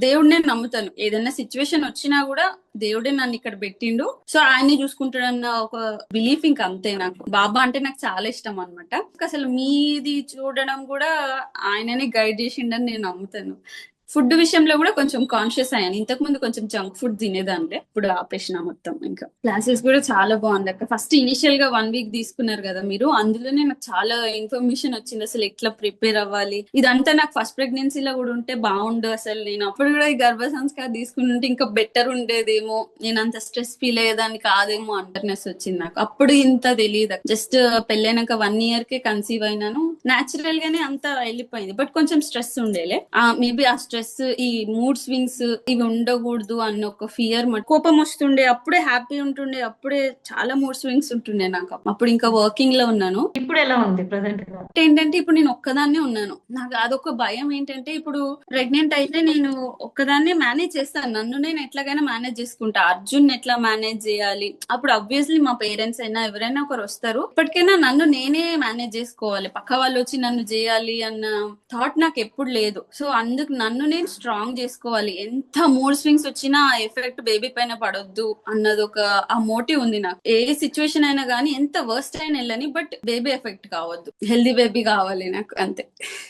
దేవుడినే నమ్ముతాను. ఏదైనా సిచ్యువేషన్ వచ్చినా కూడా దేవుడే నన్ను ఇక్కడ పెట్టిండు, సో ఆయన్ని చూసుకుంటాడన్న ఒక బిలీఫ్. ఇంకా అంతే. నాకు బాబా అంటే నాకు చాలా ఇష్టం అన్నమాట. అసలు మీది చూడడం కూడా ఆయననే గైడ్ చేసిండని నేను నమ్ముతాను. ఫుడ్ విషయంలో కూడా కొంచెం కాన్షియస్ అయ్యాను. ఇంతకు ముందు కొంచెం జంక్ ఫుడ్ తినేదానిలే, ఇప్పుడు ఆపేసిన మొత్తం. ఇంకా క్లాసెస్ కూడా చాలా బాగుంది అక్క. ఫస్ట్ ఇనిషియల్ గా 1 వీక్ తీసుకున్నారు కదా మీరు, అందులోనే నాకు చాలా ఇన్ఫర్మేషన్ వచ్చింది అసలు ఎట్లా ప్రిపేర్ అవ్వాలి. ఇదంతా నాకు ఫస్ట్ ప్రెగ్నెన్సీలో కూడా ఉంటే బాగుండు. అసలు నేను అప్పుడు కూడా ఈ గర్భ సంస్కారం తీసుకుని ఉంటే ఇంకా బెటర్ ఉండేదేమో, నేను అంత స్ట్రెస్ ఫీల్ అయ్యేదాన్ని కాదేమో అవేర్నెస్ వచ్చింది నాకు. అప్పుడు ఇంత తెలియదు. జస్ట్ పెళ్ళైనాక 1 year కే కన్సీవ్ అయినాను. నాచురల్ గానే అంతా వెళ్ళిపోయింది, బట్ కొంచెం స్ట్రెస్ ఉండేలే. మేబీ ఆ స్ట్రెస్, ఈ మూడ్ స్వింగ్స్ ఇవి ఉండకూడదు అన్న ఒక ఫియర్. కోపం వస్తుండే, అప్పుడే హ్యాపీ ఉంటుండే, అప్పుడే చాలా మూడ్ స్వింగ్స్ ఉంటుండే నాకు. అప్పుడు ఇంకా వర్కింగ్ లో ఉన్నాను. ఇప్పుడు ఎలా ఉంది ప్రెసెంట్? ఏంటంటే ఇప్పుడు నేను ఒక్కదాన్నే ఉన్నాను. నాకు అదొక భయం. ఏంటంటే ఇప్పుడు ప్రెగ్నెంట్ అయితే నేను ఒక్కదాన్నే మేనేజ్ చేస్తాను, నన్ను నేను ఎట్లాగైనా మేనేజ్ చేసుకుంటా. అర్జున్ ఎట్లా మేనేజ్ చేయాలి, అప్పుడు అబ్వియస్లీ మా పేరెంట్స్ అయినా ఎవరైనా ఒకరు వస్తారు. ఇప్పటికైనా నన్ను నేనే మేనేజ్ చేసుకోవాలి, పక్క వాళ్ళు వచ్చి నన్ను చేయాలి అన్న థాట్ నాకు ఎప్పుడు లేదు. సో అందుకు నన్ను నేను స్ట్రాంగ్ చేసుకోవాలి. ఎంత మూడ్ స్వింగ్స్ వచ్చినా ఆ ఎఫెక్ట్ బేబీ పైన పడొద్దు అన్నది ఒక ఆ మోటివ్ ఉంది నాకు. ఏ సిచ్యువేషన్ అయినా కానీ ఎంత వర్స్ట్ అయినా వెళ్ళని, బట్ బేబీ ఎఫెక్ట్ కావద్దు, హెల్దీ బేబీ కావాలి నాకు, అంతే.